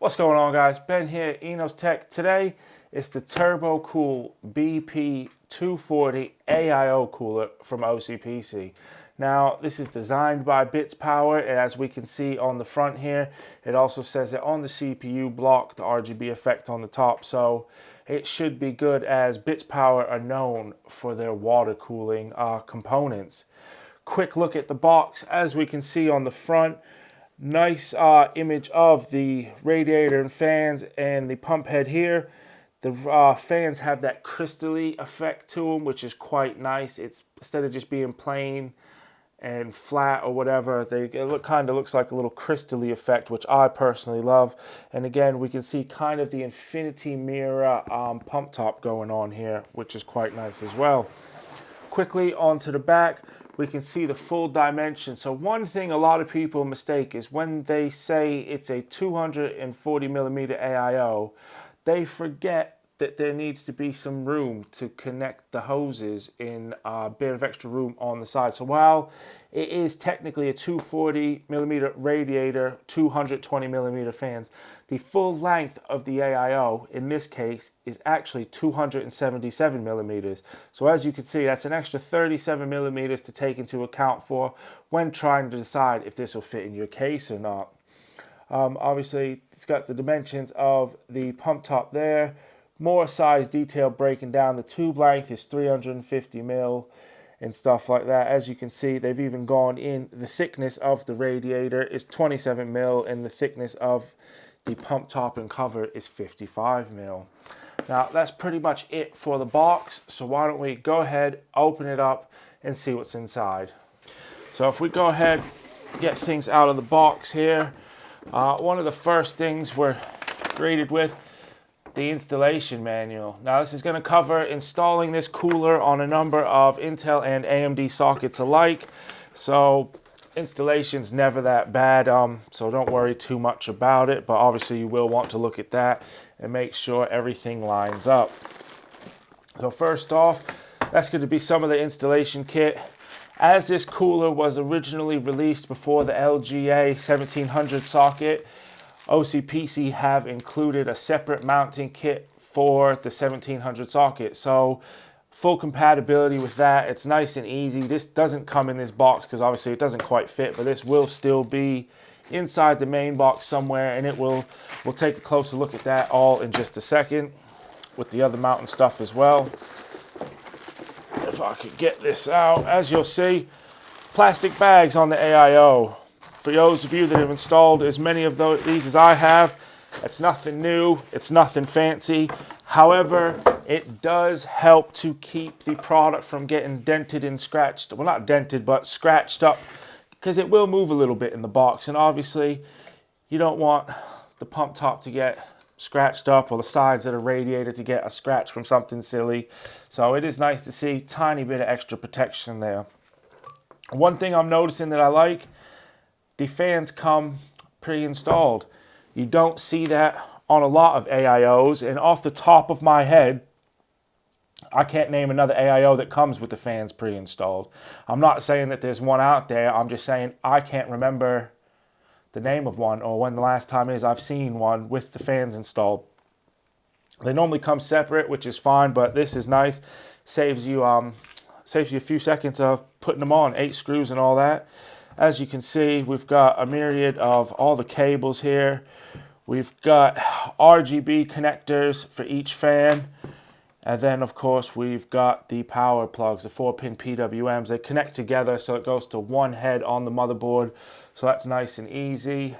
What's going on, guys? Ben here, Enos Tech. Today it's the TURBOCOOL BP-240 AIO cooler from OCPC. Now, this is designed by Bits Power, and as we can see on the front here, it also says it on the CPU block, the RGB effect on the top, so it should be good, as Bits Power are known for their water cooling components. Quick look at the box. As we can see on the front, nice image of the radiator and fans and the pump head here. The fans have that crystally effect to them, which is quite nice. It's, instead of just being plain and flat or whatever, it kind of looks like a little crystally effect, which I personally love. And again, we can see kind of the infinity mirror pump top going on here, which is quite nice as well. Quickly onto the back, we can see the full dimension. So one thing a lot of people mistake is when they say it's a 240 millimeter AIO, they forget that there needs to be some room to connect the hoses in a bit of extra room on the side. So while it is technically a 240 millimeter radiator, 220 millimeter fans, the full length of the AIO in this case is actually 277 millimeters. So as you can see, that's an extra 37 millimeters to take into account for when trying to decide if this will fit in your case or not. Obviously, it's got the dimensions of the pump top there. More size detail breaking down. The tube length is 350 mil and stuff like that. As you can see, they've even gone in. The thickness of the radiator is 27 mil and the thickness of the pump top and cover is 55 mil. Now, that's pretty much it for the box. So why don't we go ahead, open it up and see what's inside. So if we go ahead, get things out of the box here. One of the first things we're greeted with, the installation manual. Now this is going to cover installing this cooler on a number of Intel and AMD sockets alike. So installation's never that bad, so don't worry too much about it, but obviously you will want to look at that and make sure everything lines up. So first off, that's going to be some of the installation kit. As this cooler was originally released before the LGA 1700 socket, OCPC have included a separate mounting kit for the 1700 socket. So full compatibility with that. It's nice and easy. This doesn't come in this box because obviously it doesn't quite fit, but this will still be inside the main box somewhere, and we'll take a closer look at that all in just a second with the other mounting stuff as well. If I could get this out, as you'll see, plastic bags on the AIO. For those of you that have installed as many of these as I have, it's nothing new, it's nothing fancy. However, it does help to keep the product from getting dented and scratched. Well, not dented, but scratched up, because it will move a little bit in the box. And obviously, you don't want the pump top to get scratched up or the sides of the radiator to get a scratch from something silly. So it is nice to see a tiny bit of extra protection there. One thing I'm noticing that I like, the fans come pre-installed. You don't see that on a lot of AIOs, and off the top of my head, I can't name another AIO that comes with the fans pre-installed. I'm not saying that there's one out there, I'm just saying I can't remember the name of one or when the last time is I've seen one with the fans installed. They normally come separate, which is fine, but this is nice. Saves you a few seconds of putting them on, 8 screws and all that. As you can see, we've got a myriad of all the cables here. We've got RGB connectors for each fan. And then, of course, we've got the power plugs, the 4-pin PWMs. They connect together, so it goes to one head on the motherboard. So that's nice and easy.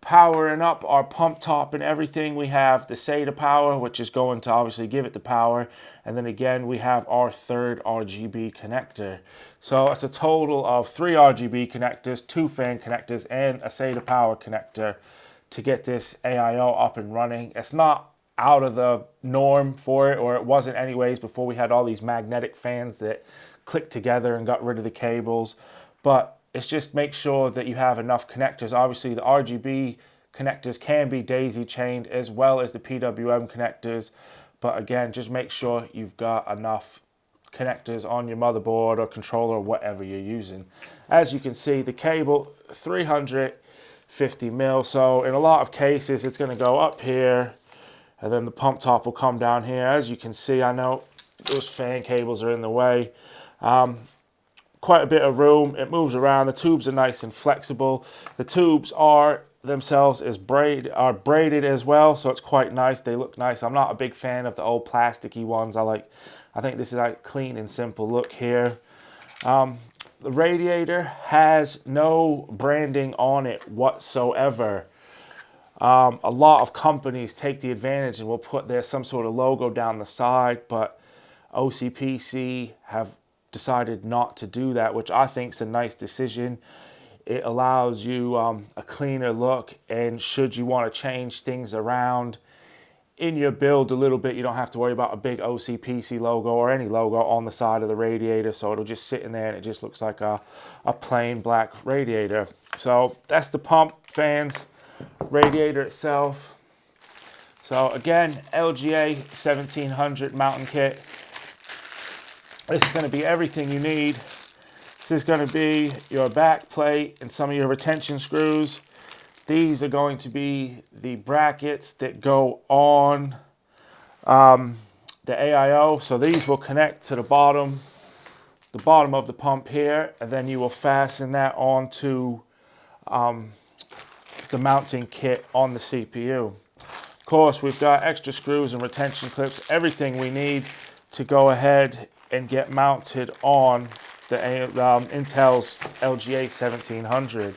Powering up our pump top and everything, we have the SATA power, which is going to obviously give it the power. And then again, we have our third RGB connector. So it's a total of 3 RGB connectors, 2 fan connectors, and a SATA power connector to get this AIO up and running. It's not out of the norm for it, or it wasn't anyways before we had all these magnetic fans that clicked together and got rid of the cables. But it's just make sure that you have enough connectors. Obviously, the RGB connectors can be daisy chained as well as the PWM connectors. But again, just make sure you've got enough connectors on your motherboard or controller or whatever you're using. As you can see, the cable, 300 50 mil. So in a lot of cases, it's going to go up here, and then the pump top will come down here. As you can see, I know those fan cables are in the way. Quite a bit of room. It moves around. The tubes are nice and flexible. The tubes are themselves are braided as well, so it's quite nice. They look nice. I'm not a big fan of the old plasticky ones. I think this is a clean and simple look here. The radiator has no branding on it whatsoever. A lot of companies take the advantage and will put some sort of logo down the side, but OCPC have decided not to do that, which I think is a nice decision. It allows you a cleaner look, and should you want to change things around in your build a little bit, you don't have to worry about a big OCPC logo or any logo on the side of the radiator, so it'll just sit in there and it just looks like a plain black radiator. So that's the pump, fans, radiator itself. So again, LGA 1700 mounting kit. This is going to be everything you need. This is going to be your back plate and some of your retention screws. These are going to be the brackets that go on the AIO. So these will connect to the bottom of the pump here, and then you will fasten that onto the mounting kit on the CPU. Of course, we've got extra screws and retention clips, everything we need to go ahead and get mounted on the Intel's LGA 1700.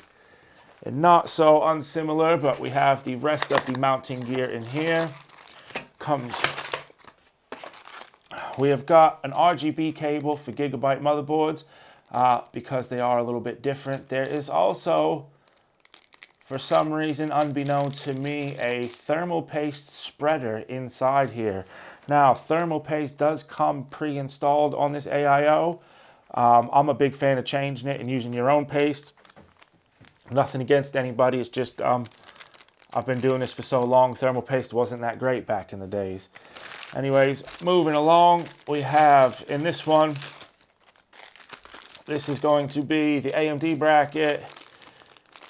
And not so unsimilar, but we have the rest of the mounting gear in here. We have got an RGB cable for gigabyte motherboards because they are a little bit different. There is also, for some reason, unbeknown to me, a thermal paste spreader inside here. Now, thermal paste does come pre-installed on this AIO. I'm a big fan of changing it and using your own paste. Nothing against anybody, it's just I've been doing this for so long, thermal paste wasn't that great back in the days. Anyways, moving along, we have in this one, this is going to be the AMD bracket.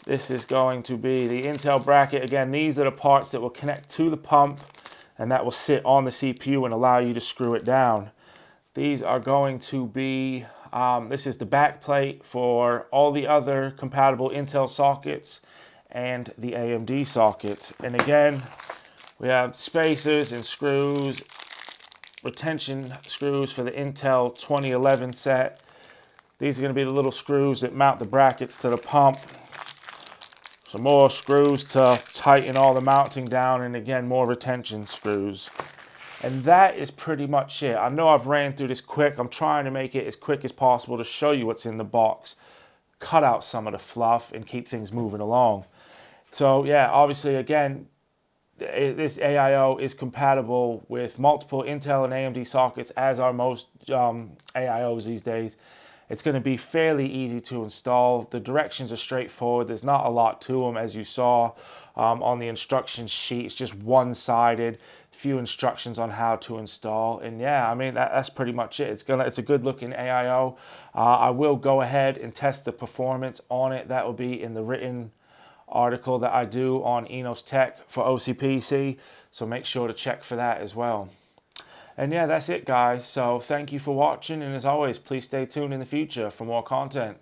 This is going to be the Intel bracket. Again, these are the parts that will connect to the pump and that will sit on the CPU and allow you to screw it down. These are going to be, this is the back plate for all the other compatible Intel sockets and the AMD sockets. And again, we have spacers and screws, retention screws for the Intel 2011 set. These are going to be the little screws that mount the brackets to the pump. Some more screws to tighten all the mounting down, and again, more retention screws. And that is pretty much it. I know I've ran through this quick. I'm trying to make it as quick as possible to show you what's in the box, cut out some of the fluff, and keep things moving along. So yeah, obviously, again, this AIO is compatible with multiple Intel and AMD sockets, as are most AIOs these days. It's going to be fairly easy to install. The directions are straightforward. There's not a lot to them, as you saw on the instruction sheet. It's just one-sided, few instructions on how to install. And yeah, I mean, that's pretty much it. It's a good-looking AIO. I will go ahead and test the performance on it. That will be in the written article that I do on Enos Tech for OCPC. So make sure to check for that as well. And yeah, that's it, guys. So thank you for watching, and as always, please stay tuned in the future for more content.